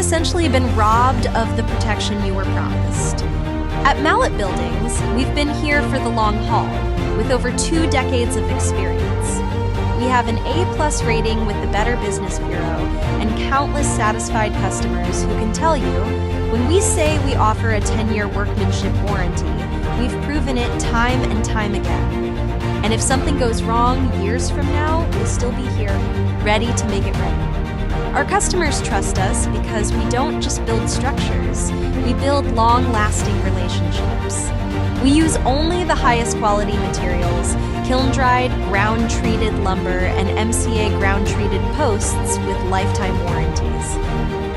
essentially been robbed of the protection you were promised. At Mallett Buildings, we've been here for the long haul, with over 2 decades of experience. We have an A+ rating with the Better Business Bureau and countless satisfied customers who can tell you, when we say we offer a 10-year workmanship warranty, we've proven it time and time again. And if something goes wrong years from now, we'll still be here, ready to make it right. Our customers trust us because we don't just build structures, we build long-lasting relationships. We use only the highest quality materials, kiln-dried, ground-treated lumber, and MCA ground-treated posts with lifetime warranties.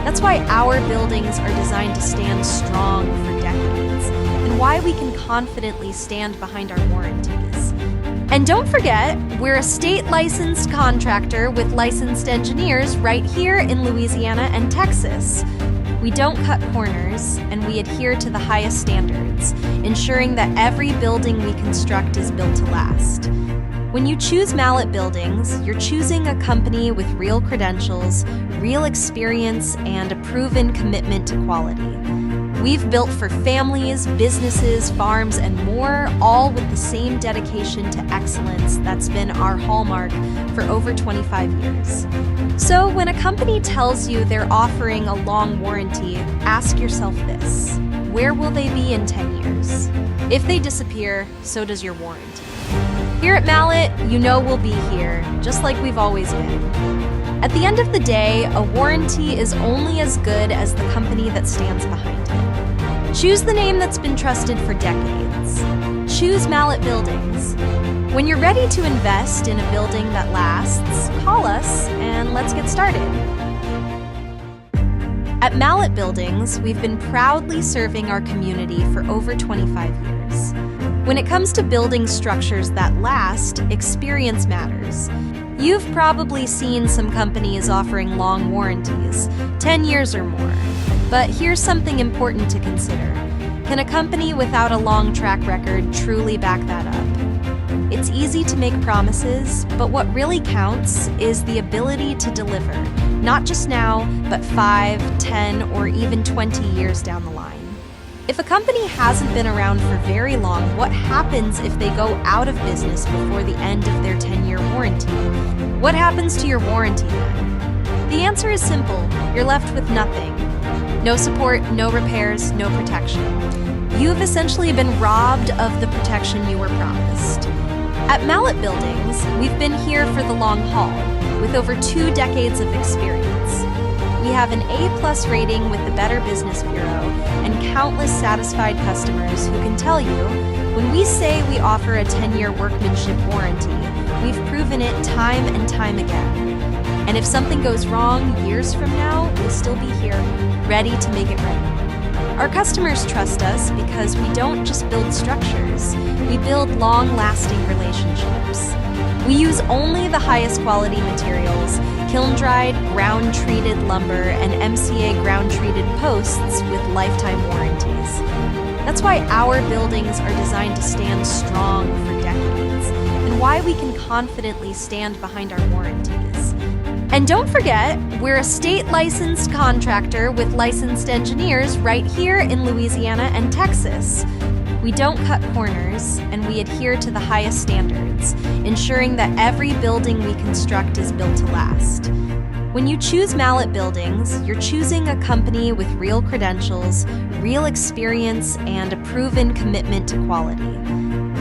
That's why our buildings are designed to stand strong for decades, and why we can confidently stand behind our warranties. And don't forget, we're a state-licensed contractor with licensed engineers right here in Louisiana and Texas. We don't cut corners, and we adhere to the highest standards, ensuring that every building we construct is built to last. When you choose Mallett Buildings, you're choosing a company with real credentials, real experience, and a proven commitment to quality. We've built for families, businesses, farms, and more, all with the same dedication to excellence that's been our hallmark for over 25 years. So when a company tells you they're offering a long warranty, ask yourself this: where will they be in 10 years? If they disappear, so does your warranty. Here at Mallett, you know we'll be here, just like we've always been. At the end of the day, a warranty is only as good as the company that stands behind it. Choose the name that's been trusted for decades. Choose Mallett Buildings. When you're ready to invest in a building that lasts, call us and let's get started. At Mallett Buildings, we've been proudly serving our community for over 25 years. When it comes to building structures that last, experience matters. You've probably seen some companies offering long warranties, 10 years or more. But here's something important to consider. Can a company without a long track record truly back that up? It's easy to make promises, but what really counts is the ability to deliver, not just now, but 5, 10, or even 20 years down the line. If a company hasn't been around for very long, what happens if they go out of business before the end of their 10-year warranty? What happens to your warranty then? The answer is simple. You're left with nothing. No support, no repairs, no protection. You've essentially been robbed of the protection you were promised. At Mallett Buildings, we've been here for the long haul, with over 2 decades of experience. We have an A+ rating with the Better Business Bureau and countless satisfied customers who can tell you, when we say we offer a 10-year workmanship warranty, we've proven it time and time again. And if something goes wrong years from now, we'll still be here, ready to make it right. Our customers trust us because we don't just build structures, we build long-lasting relationships. We use only the highest quality materials, kiln-dried, ground-treated lumber, and MCA ground-treated posts with lifetime warranties. That's why our buildings are designed to stand strong for decades, and why we can confidently stand behind our warranties. And don't forget, we're a state-licensed contractor with licensed engineers right here in Louisiana and Texas. We don't cut corners, and we adhere to the highest standards, ensuring that every building we construct is built to last. When you choose Mallett Buildings, you're choosing a company with real credentials, real experience, and a proven commitment to quality.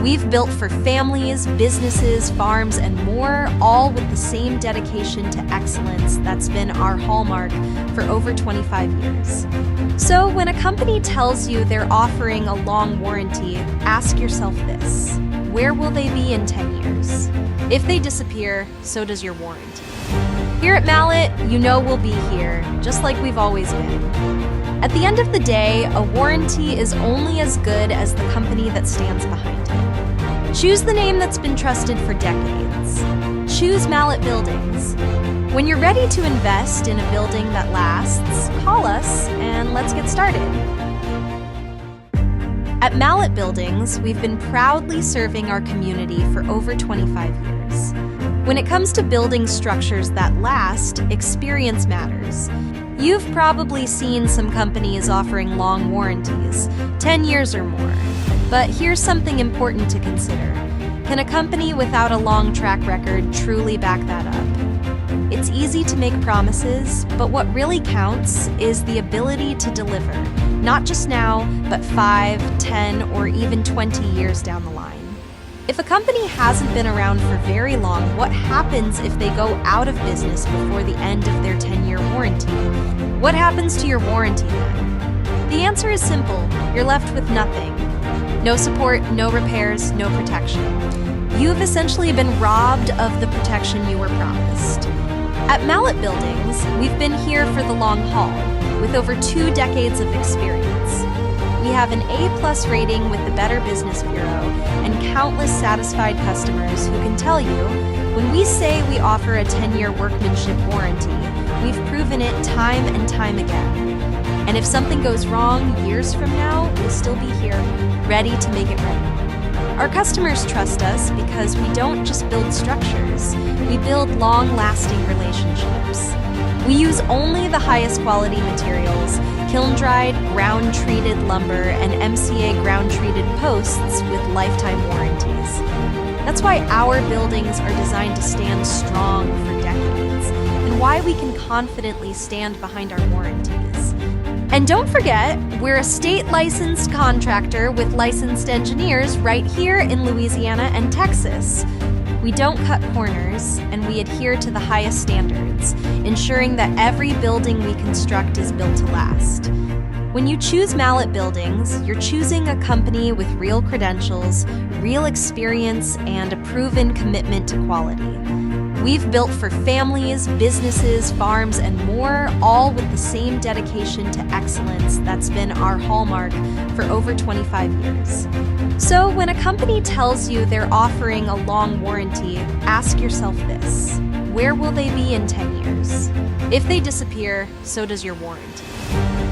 We've built for families, businesses, farms, and more, all with the same dedication to excellence that's been our hallmark for over 25 years. So when a company tells you they're offering a long warranty, ask yourself this: where will they be in 10 years? If they disappear, so does your warranty. Here at Mallett, you know we'll be here, just like we've always been. At the end of the day, a warranty is only as good as the company that stands behind it. Choose the name that's been trusted for decades. Choose Mallett Buildings. When you're ready to invest in a building that lasts, call us and let's get started. At Mallett Buildings, we've been proudly serving our community for over 25 years. When it comes to building structures that last, experience matters. You've probably seen some companies offering long warranties, 10 years or more. But here's something important to consider. Can a company without a long track record truly back that up? It's easy to make promises, but what really counts is the ability to deliver, not just now, but 5, 10, or even 20 years down the line. If a company hasn't been around for very long, what happens if they go out of business before the end of their 10-year warranty? What happens to your warranty then? The answer is simple. You're left with nothing. No support, no repairs, no protection. You've essentially been robbed of the protection you were promised. At Mallett Buildings, we've been here for the long haul, with over 2 decades of experience. We have an A+ rating with the Better Business Bureau and countless satisfied customers who can tell you, when we say we offer a 10-year workmanship warranty, we've proven it time and time again. And if something goes wrong years from now, we'll still be here, ready to make it right. Our customers trust us because we don't just build structures, we build long-lasting relationships. We use only the highest quality materials, kiln-dried, ground-treated lumber, and MCA ground-treated posts with lifetime warranties. That's why our buildings are designed to stand strong for decades, and why we can confidently stand behind our warranties. And don't forget, we're a state-licensed contractor with licensed engineers right here in Louisiana and Texas. We don't cut corners, and we adhere to the highest standards, ensuring that every building we construct is built to last. When you choose Mallett Buildings, you're choosing a company with real credentials, real experience, and a proven commitment to quality. We've built for families, businesses, farms, and more, all with the same dedication to excellence that's been our hallmark for over 25 years. So when a company tells you they're offering a long warranty, ask yourself this: where will they be in 10 years? If they disappear, so does your warranty.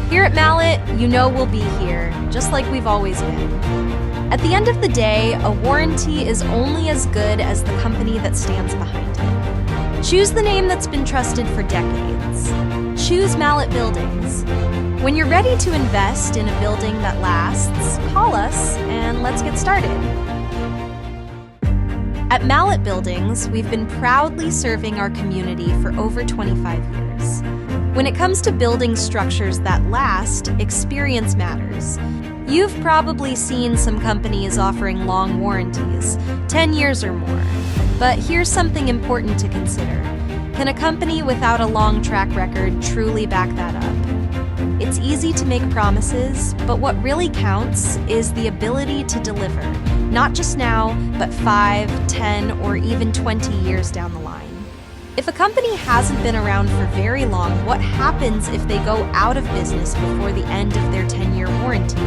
Here at Mallett, you know we'll be here, just like we've always been. At the end of the day, a warranty is only as good as the company that stands behind it. Choose the name that's been trusted for decades. Choose Mallett Buildings. When you're ready to invest in a building that lasts, call us and let's get started. At Mallett Buildings, we've been proudly serving our community for over 25 years. When it comes to building structures that last, experience matters. You've probably seen some companies offering long warranties, 10 years or more. But here's something important to consider. Can a company without a long track record truly back that up? It's easy to make promises, but what really counts is the ability to deliver, not just now, but 5, 10, or even 20 years down the line. If a company hasn't been around for very long, what happens if they go out of business before the end of their 10-year warranty?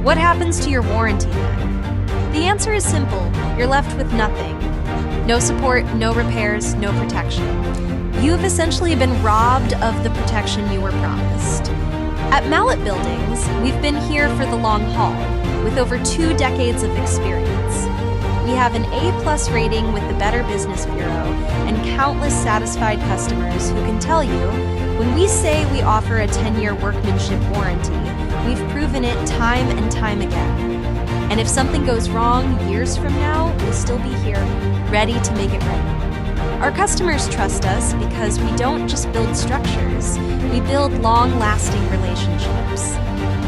What happens to your warranty then? The answer is simple. You're left with nothing. No support, no repairs, no protection. You've essentially been robbed of the protection you were promised. At Mallett Buildings, we've been here for the long haul, with over 2 decades of experience. We have an A+ rating with the Better Business Bureau and countless satisfied customers who can tell you, when we say we offer a 10-year workmanship warranty, we've proven it time and time again. And if something goes wrong years from now, we'll still be here, ready to make it right. Our customers trust us because we don't just build structures, we build long-lasting relationships.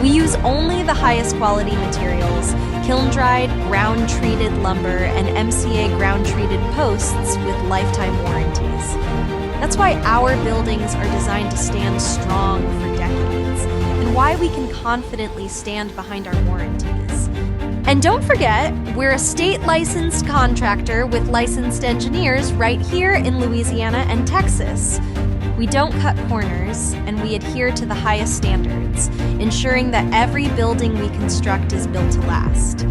We use only the highest quality materials, kiln-dried, ground-treated lumber, and MCA ground-treated posts with lifetime warranties. That's why our buildings are designed to stand strong for decades, and why we can confidently stand behind our warranties. And don't forget, we're a state-licensed contractor with licensed engineers right here in Louisiana and Texas. We don't cut corners, and we adhere to the highest standards, ensuring that every building we construct is built to last.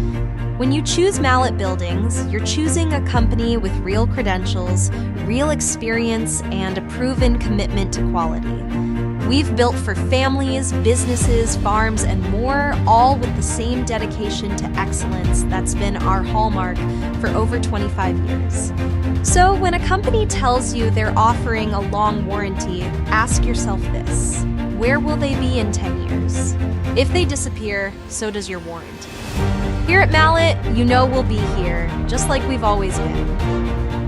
When you choose Mallett Buildings, you're choosing a company with real credentials, real experience, and a proven commitment to quality. We've built for families, businesses, farms, and more, all with the same dedication to excellence that's been our hallmark for over 25 years. So when a company tells you they're offering a long warranty, ask yourself this: where will they be in 10 years? If they disappear, so does your warranty. Here at Mallett, you know we'll be here, just like we've always been.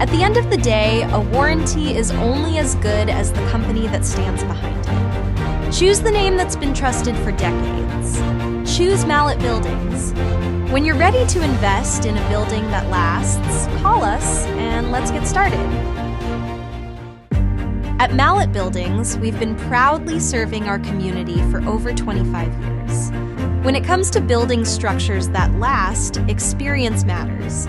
At the end of the day, a warranty is only as good as the company that stands behind it. Choose the name that's been trusted for decades. Choose Mallett Buildings. When you're ready to invest in a building that lasts, call us and let's get started. At Mallett Buildings, we've been proudly serving our community for over 25 years. When it comes to building structures that last, experience matters.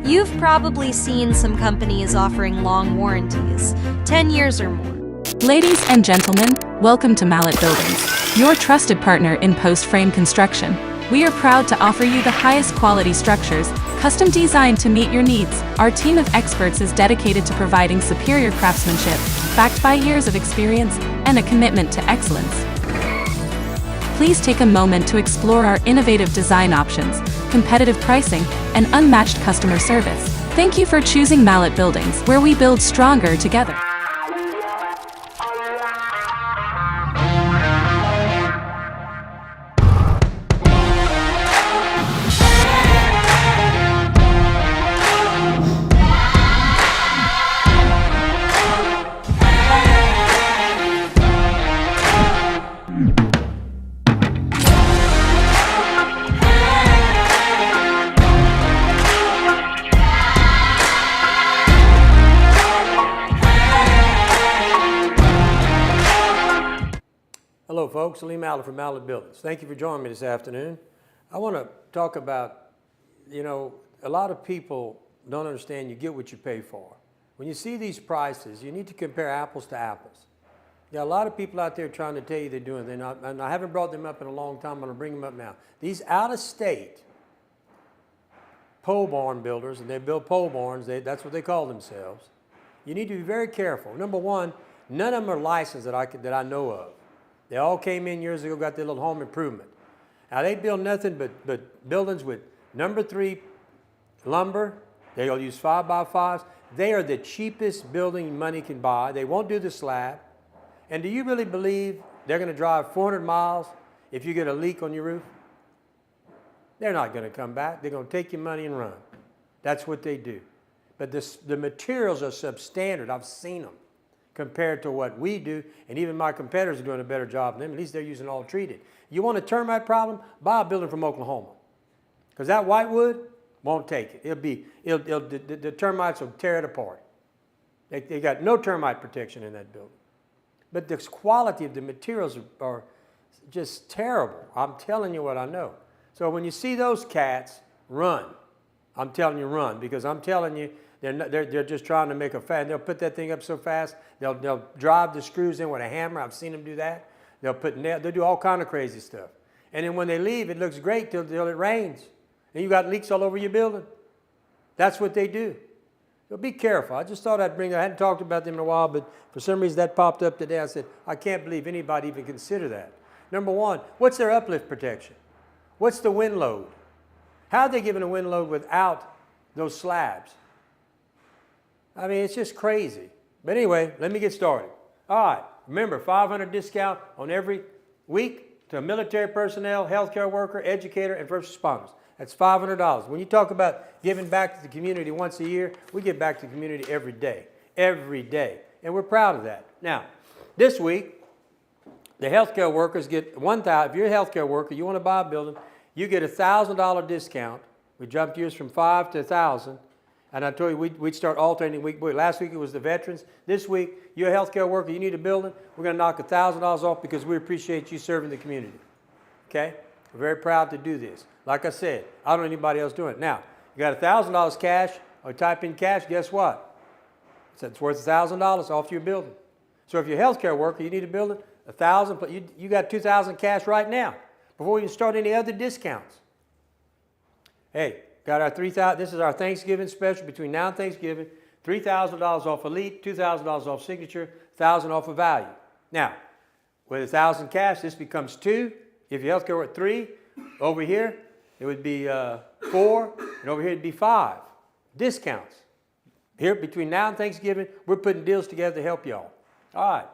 You've probably seen some companies offering long warranties, 10 years or more. Ladies and gentlemen, welcome to Mallett Buildings, your trusted partner in post-frame construction. We are proud to offer you the highest quality structures, custom designed to meet your needs. Our team of experts is dedicated to providing superior craftsmanship, backed by years of experience and a commitment to excellence. Please take a moment to explore our innovative design options, competitive pricing, and unmatched customer service. Thank you for choosing Mallett Buildings, where we build stronger together. Hello folks, Lee Mallett from Mallett Buildings. Thank you for joining me this afternoon. I want to talk about, a lot of people don't understand you get what you pay for. When you see these prices, you need to compare apples to apples. There are a lot of people out there trying to tell you they're doing, they're not, and I haven't brought them up in a long time, I'm going to bring them up now. These out-of-state pole barn builders, and they build pole barns, that's what they call themselves. You need to be very careful. Number one, none of them are licensed that I know of. They all came in years ago, got their little home improvement. Now they build nothing but buildings with number 3 lumber. They'll use 5x5s. They are the cheapest building money can buy. They won't do the slab. And do you really believe they're going to drive 400 miles if you get a leak on your roof? They're not going to come back. They're going to take your money and run. That's what they do. But the materials are substandard. I've seen them compared to what we do, and even my competitors are doing a better job than them. At least they're using all treated. You want a termite problem? Buy a building from Oklahoma, because that whitewood won't take it. The termites will tear it apart. They got no termite protection in that building. But the quality of the materials are just terrible. I'm telling you what I know. So when you see those cats, run. I'm telling you, run, because I'm telling you, they're just trying to make a fast. They'll put that thing up so fast, they'll drive the screws in with a hammer. I've seen them do that. They'll do all kind of crazy stuff. And then when they leave, it looks great till it rains. And you got leaks all over your building. That's what they do. So be careful. I just thought I'd bring that. I hadn't talked about them in a while, but for some reason that popped up today. I said, I can't believe anybody even consider that. Number one, what's their uplift protection? What's the wind load? How are they giving a wind load without those slabs? I mean, it's just crazy. But anyway, let me get started. All right, remember, $500 discount on every week to military personnel, healthcare worker, educator, and first responders. That's $500. When you talk about giving back to the community once a year, we give back to the community every day, and we're proud of that. Now, this week, the healthcare workers get $1,000. If you're a healthcare worker, you want to buy a building, you get a $1,000 discount. We jumped yours from $500 to $1,000. And I told you we'd start alternating week. Last week it was the veterans. This week, you're a healthcare worker, you need a building, we're going to knock $1,000 off because we appreciate you serving the community. Okay? We're very proud to do this. Like I said, I don't know anybody else doing it. Now, you got $1,000 cash, or type in cash, guess what? It's worth $1,000 off your building. So if you're a healthcare worker, you need a building, $1,000, you got $2,000 cash right now before you start any other discounts. Hey, got our $3,000. This is our Thanksgiving special between now and Thanksgiving. $3,000 off Elite, $2,000 off Signature, $1,000 off of Value. Now, with $1,000 cash, this becomes $2,000. If your healthcare were at $3,000, over here it would be $4,000, and over here it'd be $5,000. Discounts. Here between now and Thanksgiving, we're putting deals together to help y'all. All right.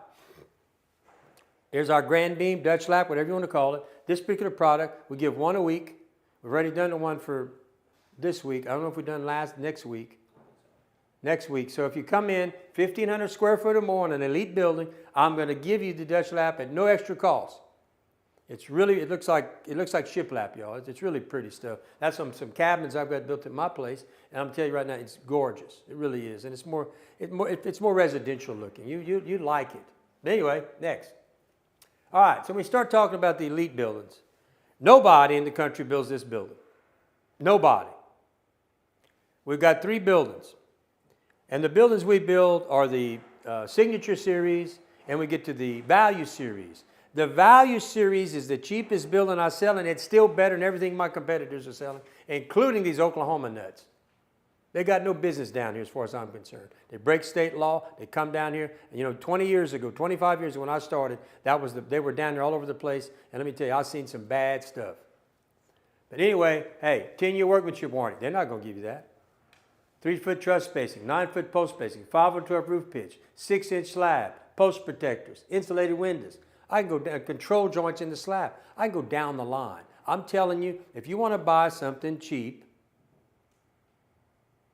Here's our grand beam, Dutch lap, whatever you want to call it. This particular product, we give one a week. We've already done the one for this week. I don't know if we've done next week. Next week. So if you come in 1,500 square foot or more in an elite building, I'm going to give you the Dutch lap at no extra cost. It's really, it looks like shiplap, y'all. It's really pretty stuff. That's some cabins I've got built at my place, and I'm gonna tell you right now, it's gorgeous. It really is, and it's more residential looking. You like it. But anyway, next. All right, so we start talking about the elite buildings. Nobody in the country builds this building. Nobody. We've got 3 buildings, and the buildings we build are the Signature Series, and we get to the Value Series. The Value Series is the cheapest building I sell, and it's still better than everything my competitors are selling, including these Oklahoma nuts. They got no business down here as far as I'm concerned. They break state law. They come down here. And, you know, 20 years ago, 25 years ago when I started, they were down there all over the place. And let me tell you, I've seen some bad stuff. But anyway, hey, 10-year workmanship warranty. They're not going to give you that. 3-foot truss spacing, 9-foot post spacing, 5/12 roof pitch, 6-inch slab, post protectors, insulated windows. I can go down, control joints in the slab. I can go down the line. I'm telling you, if you want to buy something cheap,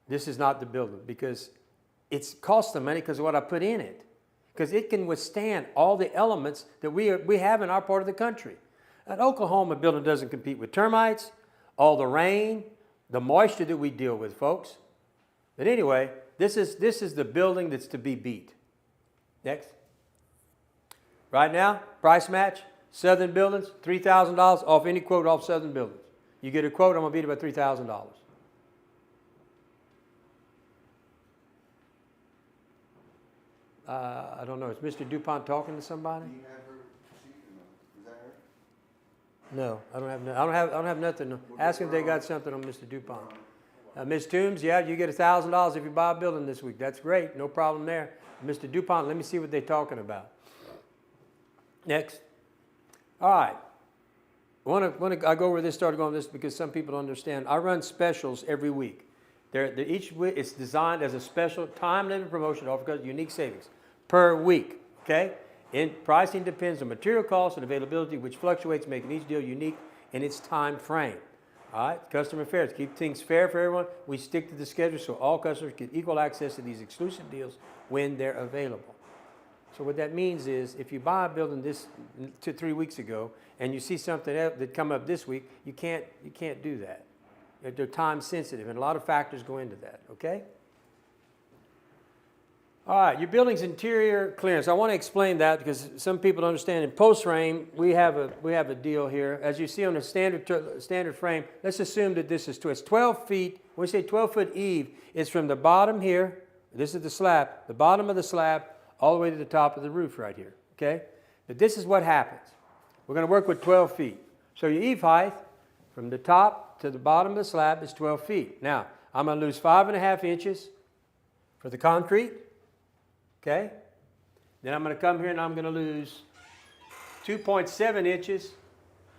this is not the building, because it's cost the money because of what I put in it. Because it can withstand all the elements that we have in our part of the country. An Oklahoma building doesn't compete with termites, all the rain, the moisture that we deal with, folks. But anyway, this is the building that's to be beat. Next. Right now, price match, Southern Buildings, $3,000 off any quote off Southern Buildings. You get a quote, I'm going to beat it by $3,000. I don't know. Is Mr. DuPont talking to somebody? Do you have her sheet? Is that her? No, I don't have nothing. Ask them if they got something on Mr. DuPont. Ms. Toombs, yeah, you get $1,000 if you buy a building this week. That's great. No problem there. Mr. DuPont, let me see what they're talking about. Next. All right. I go over this, start going over this because some people don't understand. I run specials every week. Each week it's designed as a special time-limited promotion offer because unique savings per week. Okay. Pricing depends on material costs and availability, which fluctuates, making each deal unique in its time frame. All right. Customer affairs. Keep things fair for everyone. We stick to the schedule so all customers get equal access to these exclusive deals when they're available. So what that means is if you buy a building 2 or 3 weeks ago and you see something else that come up this week, you can't do that. They're time sensitive and a lot of factors go into that, okay? All right, your building's interior clearance. I want to explain that because some people don't understand. In post frame, we have a deal here. As you see on the standard frame, let's assume that this is 12 feet. When we say 12-foot eave, it's from the bottom here. This is the slab, the bottom of the slab, all the way to the top of the roof right here, okay? But this is what happens. We're going to work with 12 feet. So your eave height from the top to the bottom of the slab is 12 feet. Now, I'm going to lose 5.5 inches for the concrete, okay? Then I'm going to come here and I'm going to lose 2.7 inches.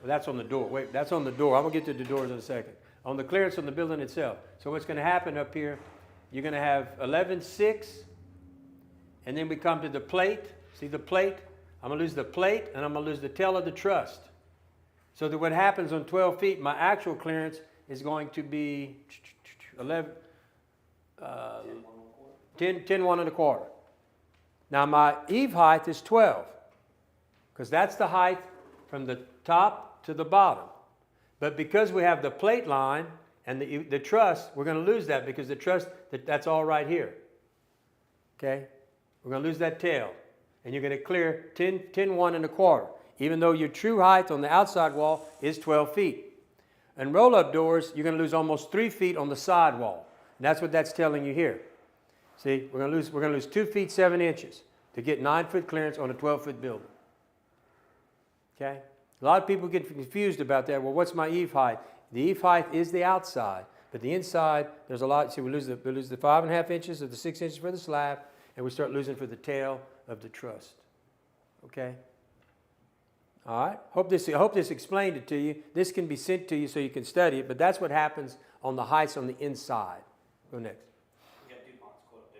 Well, that's on the door. Wait, that's on the door. I'm going to get to the doors in a second. On the clearance on the building itself. So what's going to happen up here, you're going to have 11.6. And then we come to the plate. See the plate? I'm going to lose the plate, and I'm going to lose the tail of the truss. So that what happens on 12 feet, my actual clearance is going to be 10, 1.25. Now my eave height is 12, because that's the height from the top to the bottom. But because we have the plate line and the truss, we're going to lose that because the truss, that's all right here. Okay? We're going to lose that tail, and you're going to clear 10, 1.25, even though your true height on the outside wall is 12 feet. And roll-up doors, you're going to lose almost 3 feet on the side wall. And that's what that's telling you here. See, we're going to lose 2 feet 7 inches to get 9-foot clearance on a 12-foot building. Okay? A lot of people get confused about that. Well, what's my eave height? The eave height is the outside, but the inside, there's a lot. See, we lose the 5.5 inches of the 6 inches for the slab, and we start losing for the tail of the truss. Okay? All right? I hope this explained it to you. This can be sent to you so you can study it, but that's what happens on the heights on the inside. Go next. We got DuPont's quote up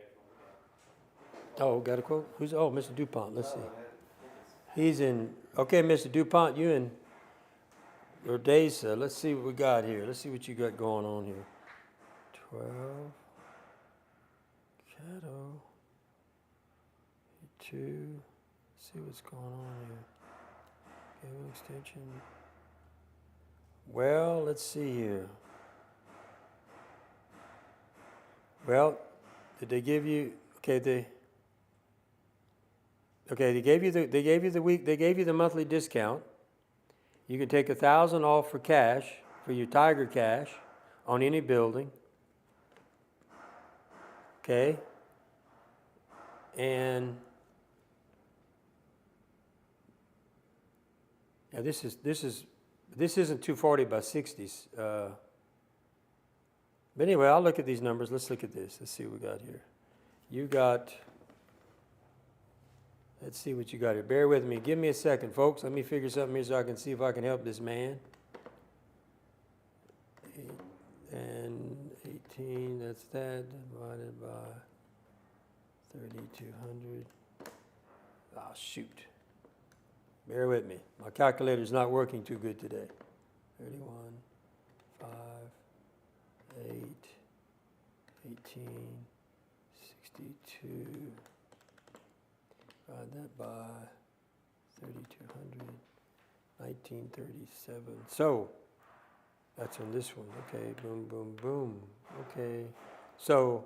there. Oh, got a quote? Who's? Oh, Mr. DuPont. Let's see. He's in, okay, Mr. DuPont, you in Rodeza. Let's see what we got here. Let's see what you got going on here. 12, Caddo, 2, see what's going on here. Cable extension. Well, let's see here. Well, did they give you, okay, they gave you the monthly discount. You can take 1,000 off for cash, for your Tiger Cash, on any building. Okay? And yeah, this isn't 240 by 60s. But anyway, I'll look at these numbers. Let's look at this. Let's see what we got here. You got, let's see what you got here. Bear with me. Give me a second, folks. Let me figure something here so I can see if I can help this man. 8 and 18, that's that, divided by 3,200. Ah, shoot. Bear with me. My calculator's not working too good today. 31, 5, 8, 18, 62. Divide that by 3,200, 1937. So, that's on this one. Okay, boom, boom, boom. Okay. So,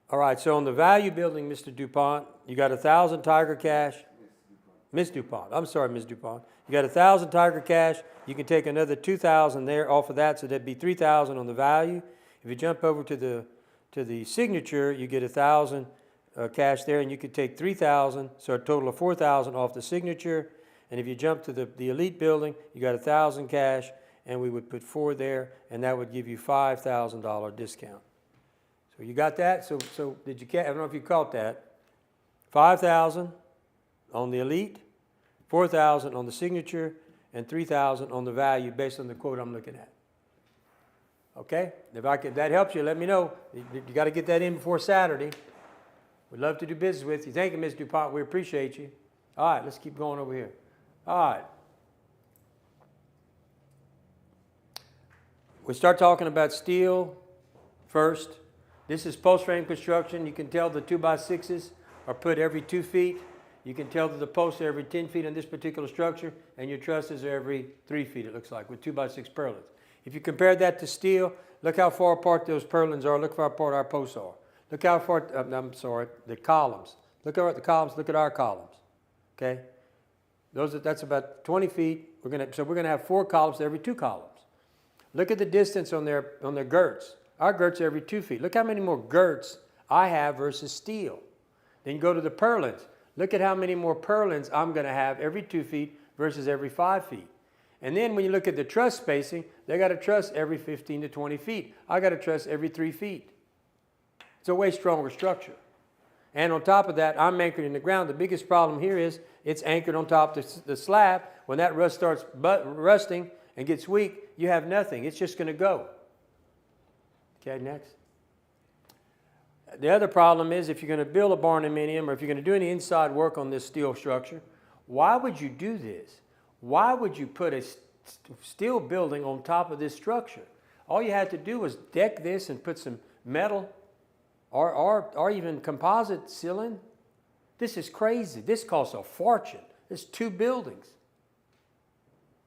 all right, so on the value building, Mr. DuPont, you got 1,000 Tiger Cash. Miss DuPont. I'm sorry, Miss DuPont. You got 1,000 Tiger Cash. You can take another 2,000 there off of that, so that'd be 3,000 on the value. If you jump over to the signature, you get 1,000 cash there, and you could take 3,000, so a total of 4,000 off the signature. And if you jump to the elite building, you got 1,000 cash, and we would put 4 there, and that would give you $5,000 discount. So you got that? So did you catch? I don't know if you caught that. 5,000 on the elite, 4,000 on the signature, and 3,000 on the value based on the quote I'm looking at. Okay? If that helps you, let me know. You got to get that in before Saturday. We'd love to do business with you. Thank you, Ms. DuPont. We appreciate you. All right, let's keep going over here. All right. We start talking about steel first. This is post frame construction. You can tell the 2x6s are put every 2 feet. You can tell that the posts are every 10 feet on this particular structure, and your trusses are every 3 feet, it looks like, with 2x6 purlins. If you compare that to steel, look how far apart those purlins are. Look how far apart our posts are. Look how far, the columns. Look at the columns, look at our columns, okay? That's about 20 feet. So we're gonna have 4 columns every 2 columns. Look at the distance on their girts. Our girts are every 2 feet. Look how many more girts I have versus steel. Then you go to the purlins. Look at how many more purlins I'm gonna have every 2 feet versus every 5 feet. And then when you look at the truss spacing, they got a truss every 15 to 20 feet. I got a truss every 3 feet. It's a way stronger structure. And on top of that, I'm anchored in the ground. The biggest problem here is it's anchored on top of the slab. When that rust starts rusting and gets weak, you have nothing. It's just going to go. Okay, next. The other problem is if you're going to build a barnuminium or if you're going to do any inside work on this steel structure, why would you do this? Why would you put a steel building on top of this structure? All you had to do was deck this and put some metal or even composite ceiling. This is crazy. This costs a fortune. It's 2 buildings.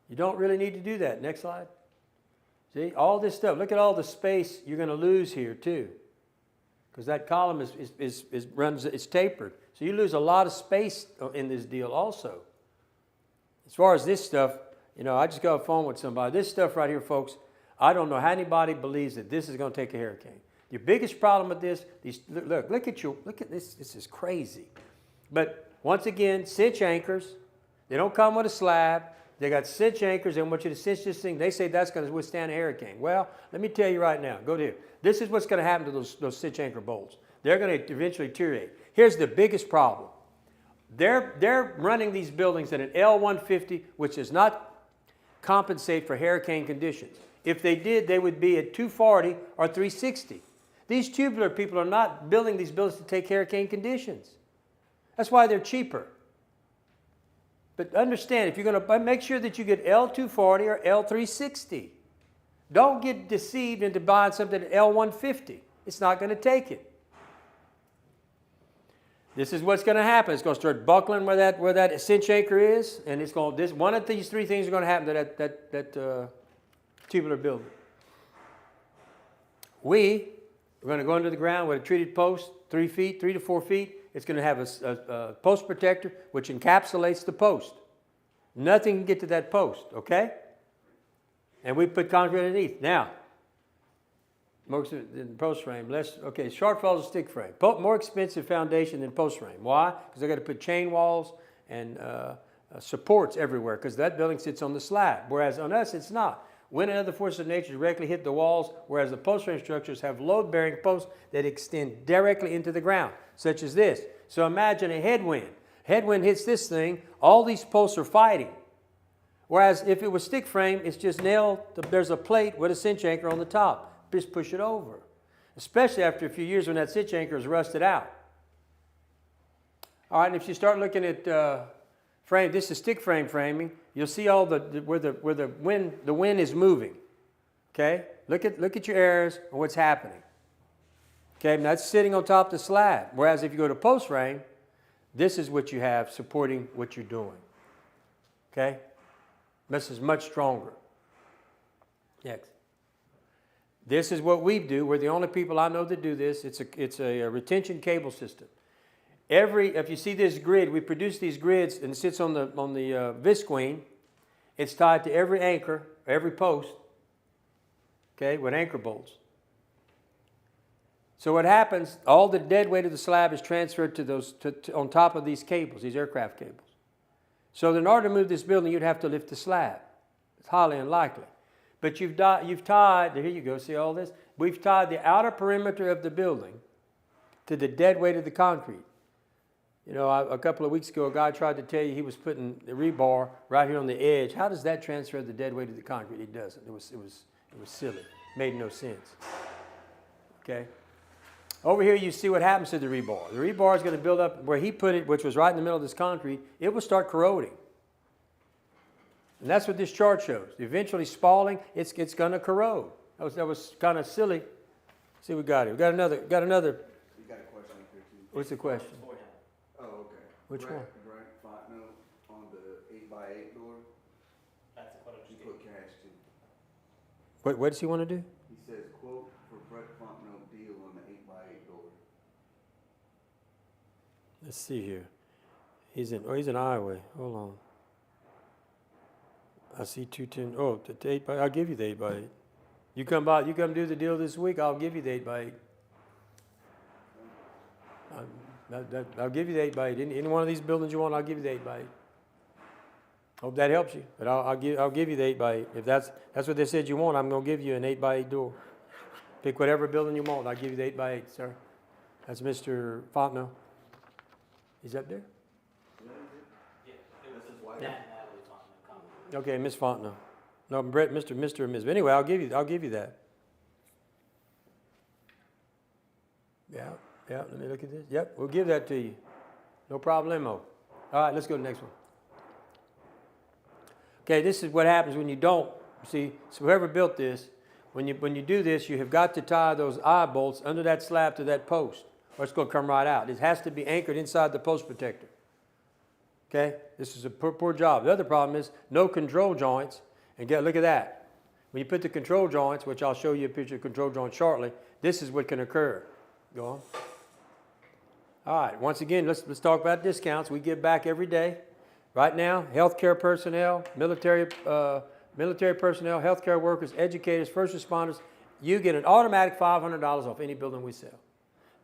You don't really need to do that. Next slide. See, all this stuff. Look at all the space you're going to lose here too, because that column is tapered. So you lose a lot of space in this deal also. As far as this stuff, I just got a phone with somebody. This stuff right here, folks, I don't know how anybody believes that this is going to take a hurricane. Your biggest problem with this, look at this. This is crazy. But once again, cinch anchors. They don't come with a slab. They got cinch anchors. They want you to cinch this thing. They say that's going to withstand a hurricane. Well, let me tell you right now. Go to here. This is what's going to happen to those cinch anchor bolts. They're going to eventually deteriorate. Here's the biggest problem. They're running these buildings at an L150, which does not compensate for hurricane conditions. If they did, they would be at 240 or 360. These tubular people are not building these buildings to take hurricane conditions. That's why they're cheaper. But understand, if you're going to make sure that you get L240 or L360. Don't get deceived into buying something at L150. It's not going to take it. This is what's going to happen. It's going to start buckling where that cinch anchor is, and it's going. One of these three things are going to happen to that tubular building. We're going to go into the ground with a treated post, 3 to 4 feet. It's going to have a post protector which encapsulates the post. Nothing can get to that post, okay? And we put concrete underneath. Now, most of it in post frame, shortfalls of stick frame. More expensive foundation than post frame. Why? Because they've got to put chain walls and supports everywhere because that building sits on the slab. Whereas on us, it's not. Wind and other forces of nature directly hit the walls, whereas the post frame structures have load-bearing posts that extend directly into the ground, such as this. So imagine a headwind. Headwind hits this thing, all these posts are fighting. Whereas if it was stick frame, it's just nailed, there's a plate with a cinch anchor on the top. Just push it over. Especially after a few years when that cinch anchor is rusted out. All right, and if you start looking at frame, this is stick frame framing, you'll see all where the wind is moving. Okay? Look at your errors and what's happening. Okay, and that's sitting on top of the slab. Whereas if you go to post frame, this is what you have supporting what you're doing. Okay? This is much stronger. Next. This is what we do. We're the only people I know that do this. It's a retention cable system. If you see this grid, we produce these grids and it sits on the visqueen. It's tied to every anchor, every post, okay, with anchor bolts. So what happens, all the dead weight of the slab is transferred to on top of these cables, these aircraft cables. So in order to move this building, you'd have to lift the slab. It's highly unlikely. But you've tied, here you go, see all this? We've tied the outer perimeter of the building to the dead weight of the concrete. You know, a couple of weeks ago, a guy tried to tell you he was putting the rebar right here on the edge. How does that transfer the dead weight of the concrete? It doesn't. It was silly. Made no sense. Okay? Over here, you see what happens to the rebar. The rebar is going to build up where he put it, which was right in the middle of this concrete. It will start corroding. And that's what this chart shows. Eventually spalling, it's going to corrode. That was kind of silly. See what we got here. We got another. You got a question up here too. What's the question? Oh, okay. Which one? Brent Fontenot on the 8x8 door. That's what I He just put cash too. What does he want to do? He says, quote for Brett Fontenot deal on the 8x8 door. Let's see here. He's in Iowa. Hold on. I see 210. Oh, the 8x8. I'll give you the 8x8. You come do the deal this week, I'll give you the 8x8. I'll give you the 8x8. Any one of these buildings you want, I'll give you the 8x8. Hope that helps you. But I'll give you the 8x8. If that's what they said you want, I'm going to give you an 8x8 door. Pick whatever building you want. I'll give you the 8x8, sir. That's Mr. Fontenot. He's up there? Yeah, it was his wife. Natalie Fontenot. Okay, Miss Fontenot. No, Brett, Mr. and Ms. But anyway, I'll give you that. Yeah. Let me look at this. Yep, we'll give that to you. No problemo. All right, let's go to the next one. Okay, this is what happens when you don't. See, so whoever built this, when you do this, you have got to tie those eye bolts under that slab to that post, or it's going to come right out. It has to be anchored inside the post protector. Okay, this is a poor job. The other problem is no control joints. And look at that. When you put the control joints, which I'll show you a picture of control joints shortly, this is what can occur. Go on. All right, once again, let's talk about discounts. We give back every day. Right now, healthcare personnel, military personnel, healthcare workers, educators, first responders, you get an automatic $500 off any building we sell.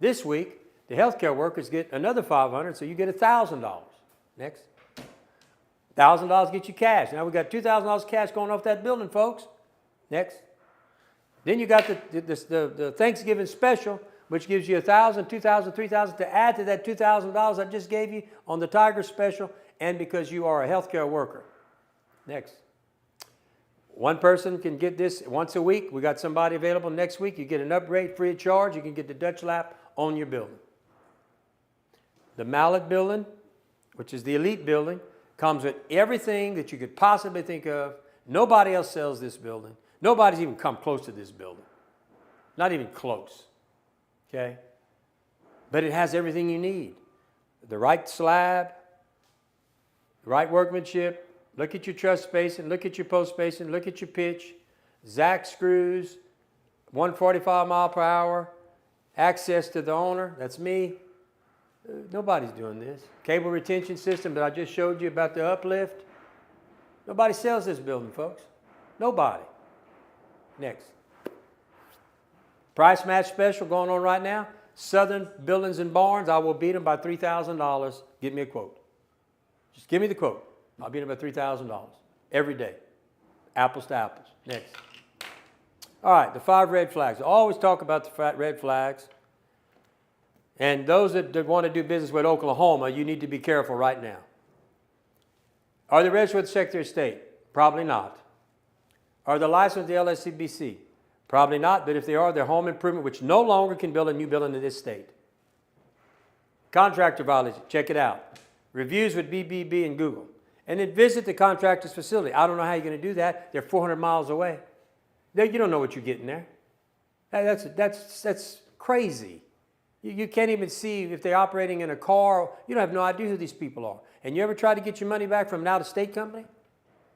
This week, the healthcare workers get another $500, so you get $1,000. Next. $1,000 get you cash. Now we got $2,000 cash going off that building, folks. Next. Then you got the Thanksgiving special, which gives you $1,000, $2,000, $3,000 to add to that $2,000 I just gave you on the Tiger special, and because you are a healthcare worker. Next. One person can get this once a week. We got somebody available next week. You get an upgrade free of charge. You can get the Dutch lap on your building. The Mallett building, which is the elite building, Comes with everything that you could possibly think of. Nobody else sells this building. Nobody's even come close to this building. Not even close. Okay? But it has everything you need. The right slab, the right workmanship. Look at your truss spacing, look at your post spacing, look at your pitch. Zac screws, 145 mile per hour, access to the owner, that's me. Nobody's doing this. Cable retention system that I just showed you about the uplift. Nobody sells this building, folks. Nobody. Next. Price match special going on right now. Southern Buildings and Barns, I will beat them by $3,000. Get me a quote. Just give me the quote. I'll beat them by $3,000 every day. Apples to apples. Next. All right, the 5 red flags. I always talk about the red flags. And those that want to do business with Oklahoma, you need to be careful right now. Are they registered with the Secretary of State? Probably not. Are they licensed with the LSCBC? Probably not, but if they are, they're home improvement, which no longer can build a new building in this state. Contractor violation, check it out. Reviews with BBB and Google. And then visit the contractor's facility. I don't know how you're going to do that. They're 400 miles away. You don't know what you're getting there. That's crazy. You can't even see if they're operating in a car. You don't have no idea who these people are. And you ever try to get your money back from an out-of-state company?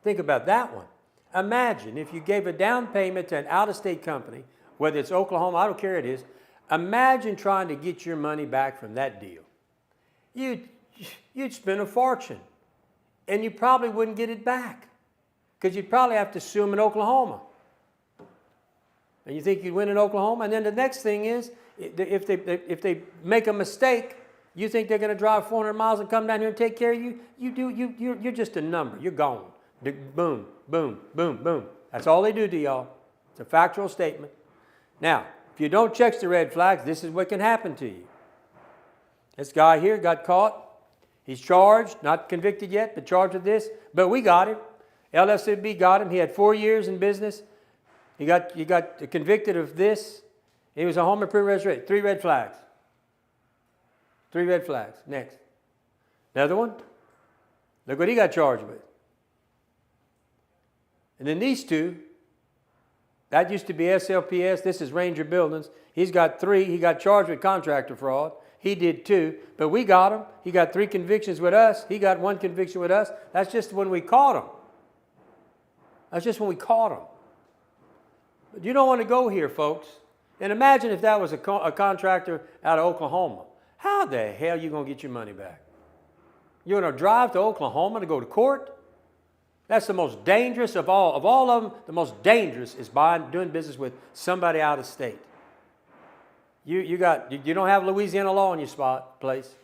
Think about that one. Imagine if you gave a down payment to an out-of-state company, whether it's Oklahoma, I don't care it is. Imagine trying to get your money back from that deal. You'd spend a fortune, and you probably wouldn't get it back because you'd probably have to sue them in Oklahoma. And you think you'd win in Oklahoma? And then the next thing is, if they make a mistake, you think they're going to drive 400 miles and come down here and take care of you? You're just a number. You're gone. Boom, boom, boom, boom. That's all they do to y'all. It's a factual statement. Now, if you don't check the red flags, this is what can happen to you. This guy here got caught. He's charged, not convicted yet, but charged with this. But we got him. LSCB got him. He had 4 years in business. He got convicted of this. He was a home improvement restoration. 3 red flags. 3 red flags. Next. Another one. Look what he got charged with. And then these 2, that used to be SLPS. This is Ranger Buildings. He's got 3. He got charged with contractor fraud. He did 2. But we got him. He got 3 convictions with us. He got 1 conviction with us. That's just when we caught him. That's just when we caught him. But you don't want to go here, folks. And imagine if that was a contractor out of Oklahoma. How the hell are you going to get your money back? You're going to drive to Oklahoma to go to court? That's the most dangerous of all. Of all of them, the most dangerous is doing business with somebody out of state. You don't have Louisiana law in your place.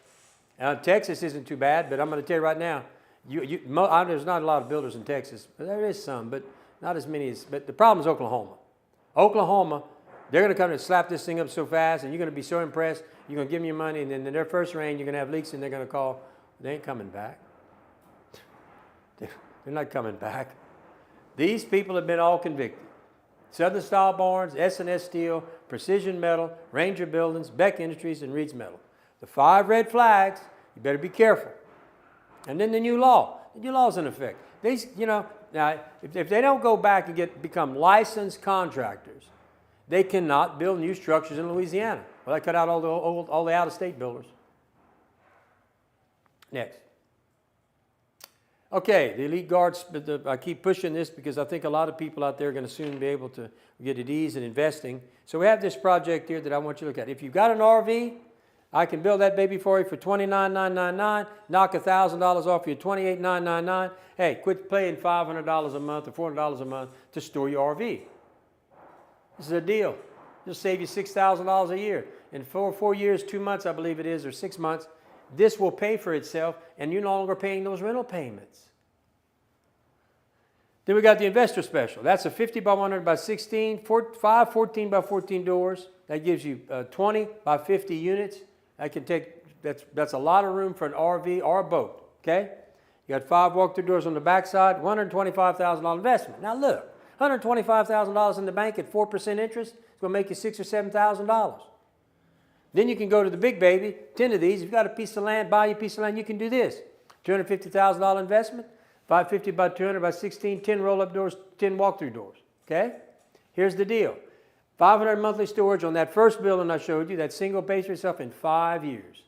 Texas isn't too bad, but I'm going to tell you right now, there's not a lot of builders in Texas. But there is some, but not as many as. But the problem is Oklahoma. Oklahoma, they're going to come and slap this thing up so fast, and you're going to be so impressed. You're going to give them your money, and then in their first rain, you're going to have leaks, and they're going to call. They ain't coming back. They're not coming back. These people have been all convicted. Southern Style Barns, S&S Steel, Precision Metal, Ranger Buildings, Beck Industries, and Reed's Metal. The 5 red flags, you better be careful. And then the new law. The new law is in effect. Now, if they don't go back and become licensed contractors, they cannot build new structures in Louisiana. Well, they cut out all the out-of-state builders. Next. Okay, the elite guards, I keep pushing this because I think a lot of people out there are going to soon be able to get at ease in investing. So we have this project here that I want you to look at. If you've got an RV, I can build that baby for you for $29,999, knock $1,000 off your $28,999. Hey, quit paying $500 a month or $400 a month to store your RV. This is a deal. It'll save you $6,000 a year. In 4 years, 2 months, I believe it is, or 6 months, this will pay for itself, and you're no longer paying those rental payments. Then we got the investor special. That's a 50 by 100 by 16, 5 14 by 14 doors. That gives you 20 by 50 units. That's a lot of room for an RV or a boat, okay? You got 5 walk-through doors on the backside, $125,000 investment. Now look, $125,000 in the bank at 4% interest is going to make you $6,000 or $7,000. Then you can go to the big baby, 10 of these. If you've got a piece of land, buy you a piece of land, you can do this. $250,000 investment, 550 by 200 by 16, 10 roll-up doors, 10 walk-through doors, okay? Here's the deal. 500 monthly storage on that first building I showed you, that single pays for itself in 5 years.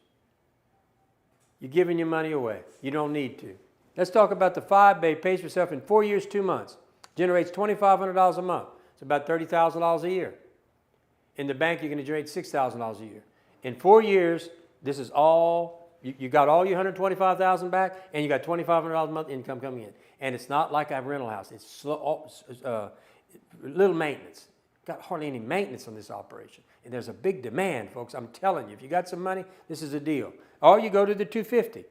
You're giving your money away. You don't need to. Let's talk about the 5-bay, pays for itself in 4 years, 2 months. Generates $2,500 a month. It's about $30,000 a year. In the bank, you're going to generate $6,000 a year. In 4 years, this is all, you got all your $125,000 back, and you got $2,500 a month income coming in. And it's not like a rental house. It's slow, little maintenance. Got hardly any maintenance on this operation. And there's a big demand, folks. I'm telling you, if you got some money, this is a deal. Or you go to the 250.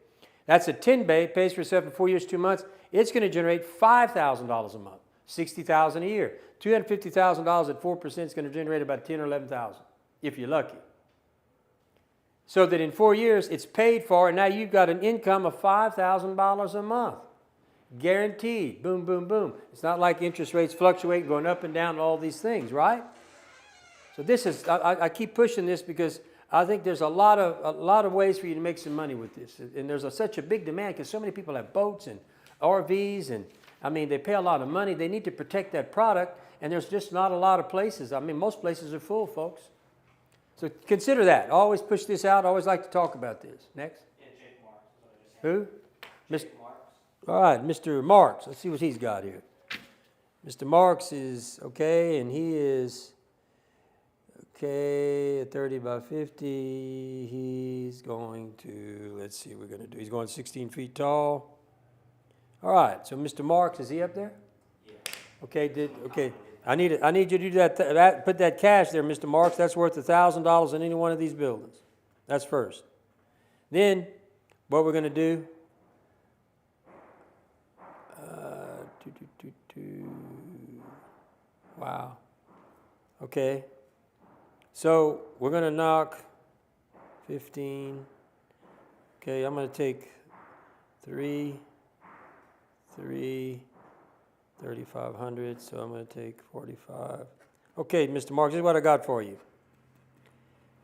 That's a 10-bay, pays for itself in 4 years, 2 months. It's going to generate $5,000 a month, $60,000 a year. $250,000 at 4% is going to generate about $10,000 or $11,000, if you're lucky. So that in 4 years, it's paid for, and now you've got an income of $5,000 a month. Guaranteed. Boom, boom, boom. It's not like interest rates fluctuate, going up and down, and all these things, right? So this is, I keep pushing this because I think there's a lot of ways for you to make some money with this. And there's such a big demand because so many people have boats and RVs, and I mean, they pay a lot of money. They need to protect that product, and there's just not a lot of places. I mean, most places are full, folks. So consider that. I always push this out. I always like to talk about this. Next. Yeah, Jake Marks. Is what I just Who? Jake Marks. All right, Mr. Marks. Let's see what he's got here. Mr. Marks is okay, and he is okay at 30 by 50. He's going to, let's see what we're going to do. He's going 16 feet tall. All right, so Mr. Marks, is he up there? Yeah. Okay, okay. I need you to do that, put that cash there, Mr. Marks. That's worth $1,000 in any one of these buildings. That's first. Then, what we're going to do, wow. Okay. So we're going to knock 15. Okay, I'm going to take 3,500. So I'm going to take 45. Okay, Mr. Marks, this is what I got for you.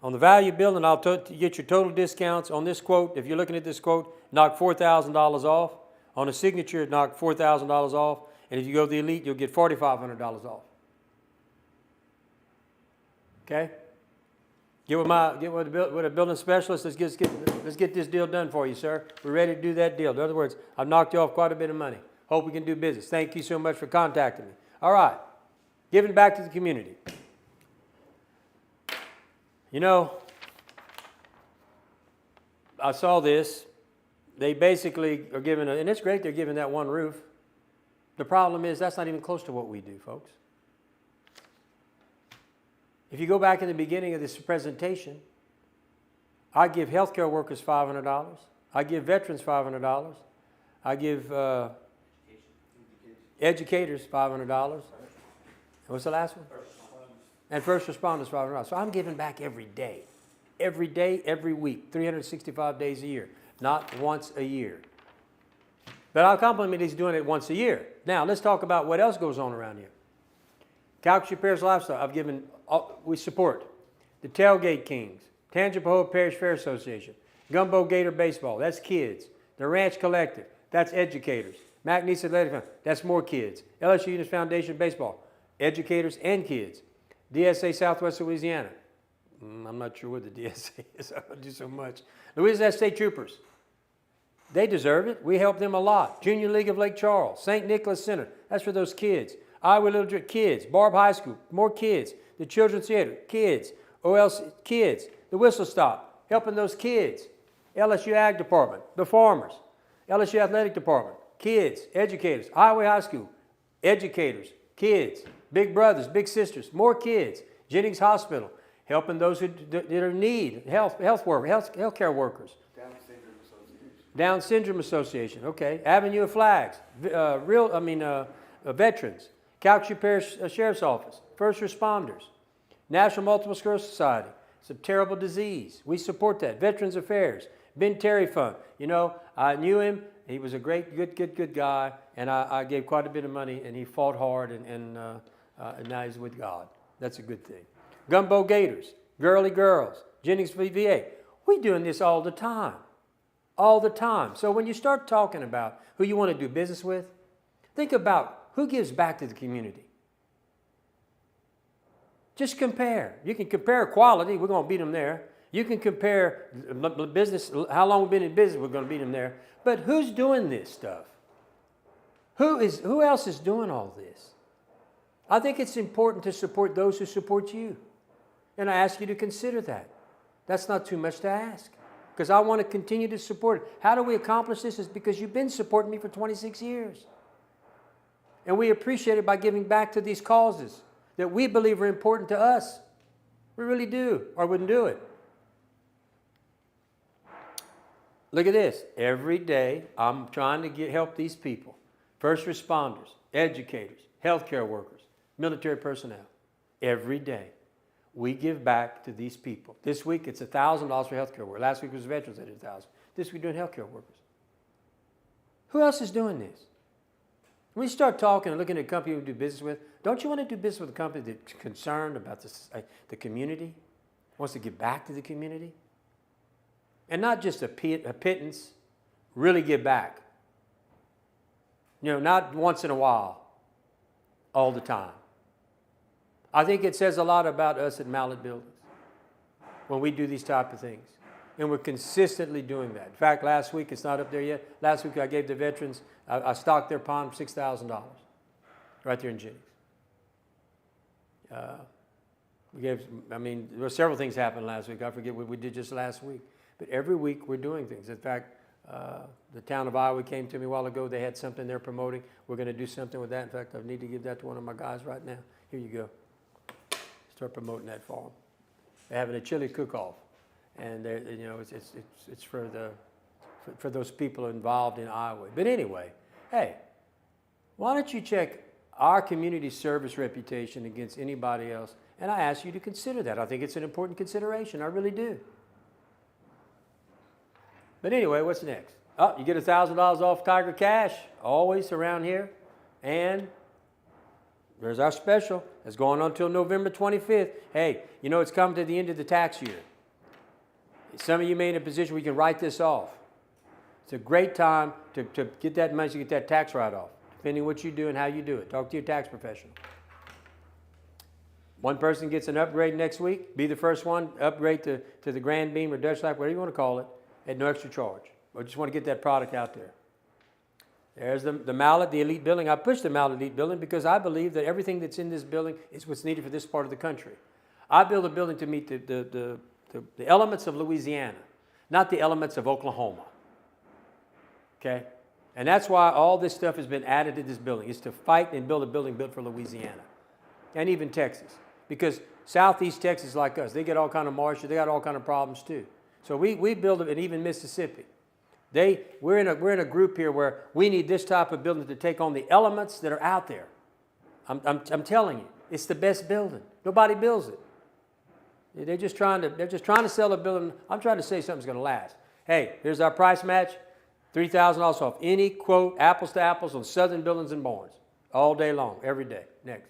On the value building, I'll get your total discounts on this quote. If you're looking at this quote, knock $4,000 off. On a signature, knock $4,000 off. And if you go to the elite, you'll get $4,500 off. Okay? Get with a building specialist. Let's get this deal done for you, sir. We're ready to do that deal. In other words, I've knocked you off quite a bit of money. Hope we can do business. Thank you so much for contacting me. All right. Giving back to the community. You know, I saw this. They basically are giving, and it's great they're giving that one roof. The problem is that's not even close to what we do, folks. If you go back in the beginning of this presentation, I give healthcare workers $500. I give veterans $500. I give educators $500. And what's the last one? And first responders $500. So I'm giving back every day, every week, 365 days a year, not once a year. But I'll compliment he's doing it once a year. Now, let's talk about what else goes on around here. Calcus Repairs Lifestyle, we support the Tailgate Kings, Tangipahoa Parish Fair Association, Gumbo Gator Baseball, that's kids. The Ranch Collective, that's educators. McNeese Athletic Fund, that's more kids. LSU Units Foundation Baseball, educators and kids. DSA Southwest Louisiana, I'm not sure what the DSA is, I don't do so much. Louisiana State Troopers, they deserve it. We help them a lot. Junior League of Lake Charles, St. Nicholas Center, that's for those kids. Iowa Little kids, Barb High School, more kids. The Children's Theater, kids. OLC, kids. The Whistle Stop, helping those kids. LSU Ag Department, the farmers. LSU Athletic Department, kids, educators. Iowa High School, educators, kids. Big brothers, big sisters, more kids. Jennings Hospital, helping those that are in need. Healthcare workers. Down Syndrome Association, okay. Avenue of Flags, veterans. Calcasieu Parish Sheriff's Office, first responders, National Multiple Sclerosis Society. It's a terrible disease. We support that. Veterans Affairs, Ben Terry Fund. You know, I knew him. He was a great, good guy, and I gave quite a bit of money, and he fought hard, and now he's with God. That's a good thing. Gumbo Gators, Girly Girls, Jennings VA. We're doing this all the time. all the time. So when you start talking about who you want to do business with, think about who gives back to the community. Just compare. You can compare quality. We're going to beat them there. You can compare business, how long we've been in business, we're going to beat them there. But who's doing this stuff? Who else is doing all this? I think it's important to support those who support you. And I ask you to consider that. That's not too much to ask, because I want to continue to support it. How do we accomplish this? Is because you've been supporting me for 26 years. And we appreciate it by giving back to these causes that we believe are important to us. We really do, or wouldn't do it. Look at this. Every day I'm trying to help these people, first responders, educators, healthcare workers, military personnel. Every day we give back to these people. This week it's $1,000 for healthcare workers. Last week was veterans that did $1,000. This week we're doing healthcare workers. Who else is doing this? When you start talking and looking at a company you do business with, don't you want to do business with a company that's concerned about the community, wants to give back to the community? And not just a pittance, really give back. You know, not once in a while, all the time. I think it says a lot about us at Mallett Buildings when we do these type of things. And we're consistently doing that. In fact, last week, it's not up there yet. Last week I gave the veterans, I stocked their pond for $6,000 right there in Jennings. There were several things happened last week. I forget what we did just last week. But every week we're doing things. In fact, the town of Iowa came to me a while ago. They had something they're promoting. We're going to do something with that. In fact, I need to give that to one of my guys right now. Here you go. Start promoting that for them. They're having a chili cook-off. And it's for those people involved in Iowa. But anyway, hey, why don't you check our community service reputation against anybody else? And I ask you to consider that. I think it's an important consideration. I really do. But anyway, what's next? Oh, you get $1,000 off Tiger Cash, always around here. And there's our special. It's going on until November 25th. Hey, you know it's coming to the end of the tax year. Some of you may be in a position where you can write this off. It's a great time to get that money, to get that tax write-off, depending on what you do and how you do it. Talk to your tax professional. One person gets an upgrade next week. Be the first one. Upgrade to the Grand Beam or Dutch Light, whatever you want to call it, at no extra charge. I just want to get that product out there. There's the Mallett, the Elite Building. I pushed the Mallett Elite Building because I believe that everything that's in this building is what's needed for this part of the country. I built a building to meet the elements of Louisiana, not the elements of Oklahoma. Okay? And that's why all this stuff has been added to this building, is to fight and build a building built for Louisiana and even Texas. Because Southeast Texas, like us, they get all kind of marshes, they got all kind of problems too. So we build it, and even Mississippi. We're in a group here where we need this type of building to take on the elements that are out there. I'm telling you, it's the best building. Nobody builds it. They're just trying to sell a building. I'm trying to say something's going to last. Hey, here's our price match, $3,000 off any quote, apples to apples on Southern Buildings and Barnes, all day long, every day. Next.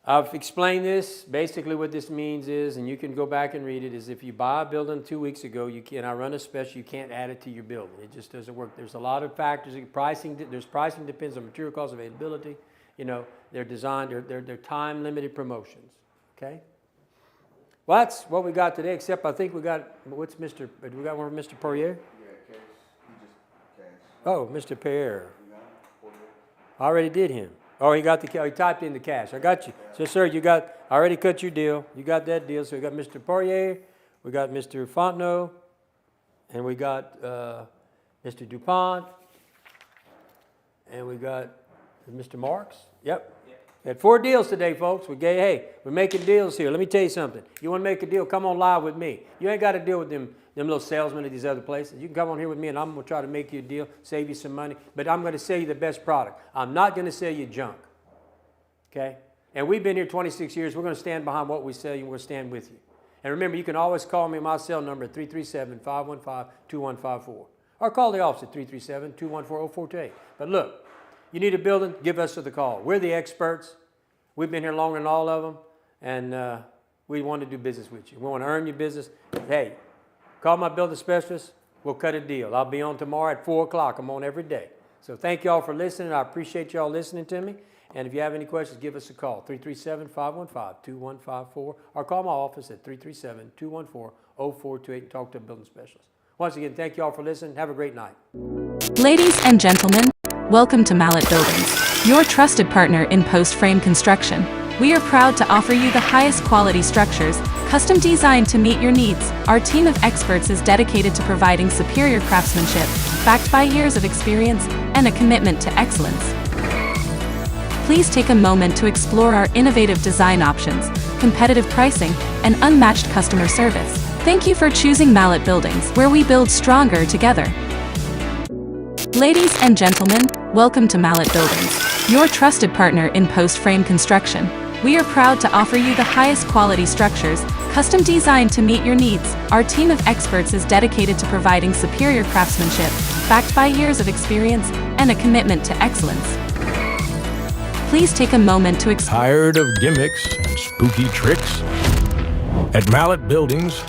I've explained this. Basically what this means is, and you can go back and read it, is if you buy a building 2 weeks ago, I run a special, you can't add it to your building. It just doesn't work. There's a lot of factors. Pricing depends on material cost, availability. You know, they're designed, they're time-limited promotions, okay? Well, that's what we got today, except I think we got one from Mr. Poirier? Yeah, cash. He just cash. Oh, Mr. Poirier. You got him? Poirier? I already did him. Oh, he typed in the cash. I got you. So, sir, I already cut your deal. You got that deal. So we got Mr. Poirier, we got Mr. Fontenot, and we got Mr. DuPont, and we got Mr. Marks. Yep. We had 4 deals today, folks. We're making deals here. Let me tell you something. You want to make a deal, come on live with me. You ain't got to deal with them little salesmen at these other places. You can come on here with me, and I'm going to try to make you a deal, save you some money. But I'm going to sell you the best product. I'm not going to sell you junk. Okay? And we've been here 26 years. We're going to stand behind what we sell you, and we'll stand with you. And remember, you can always call me. My cell number is 337-515-2154. Or call the office at 337-214-0428. But look, you need a building, give us the call. We're the experts. We've been here longer than all of them, and we want to do business with you. We want to earn your business. Hey, Call my building specialist. We'll cut a deal. I'll be on tomorrow at 4 o'clock. I'm on every day. So thank you all for listening. I appreciate you all listening to me. And if you have any questions, give us a call, 337-515-2154, or call my office at 337-214-0428 and talk to a building specialist. Once again, thank you all for listening. Have a great night. Ladies and gentlemen, welcome to Mallett Buildings, your trusted partner in post-frame construction. We are proud to offer you the highest quality structures, custom designed to meet your needs. Our team of experts is dedicated to providing superior craftsmanship, backed by years of experience and a commitment to excellence. Please take a moment to explore our innovative design options, competitive pricing, and unmatched customer service. Thank you for choosing Mallett Buildings, where we build stronger together. Ladies and gentlemen, welcome to Mallett Buildings, your trusted partner in post-frame construction. We are proud to offer you the highest quality structures, custom designed to meet your needs. Our team of experts is dedicated to providing superior craftsmanship, backed by years of experience and a commitment to excellence. Please take a moment to Tired of gimmicks and spooky tricks? At Mallett Buildings,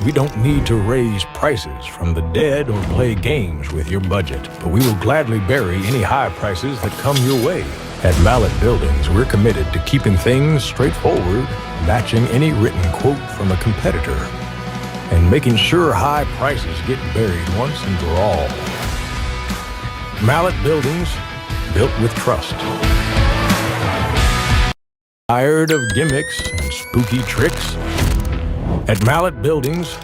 we don't need to raise prices from the dead or play games with your budget, but we will gladly bury any high prices that come your way. At Mallett Buildings, we're committed to keeping things straightforward, matching any written quote from a competitor, and making sure high prices get buried once and for all. Mallett Buildings, built with trust. Tired of gimmicks and spooky tricks? At Mallett Buildings,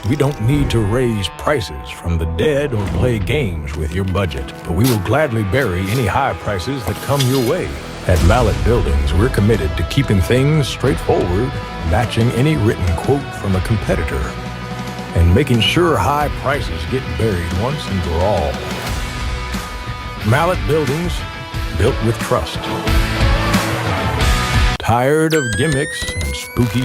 we don't need to raise prices from the dead or play games with your budget, but we will gladly bury any high prices that come your way. At Mallett Buildings, we're committed to keeping things straightforward, matching any written quote from a competitor, and making sure high prices get buried once and for all. Mallett Buildings, built with trust. Tired of gimmicks and spooky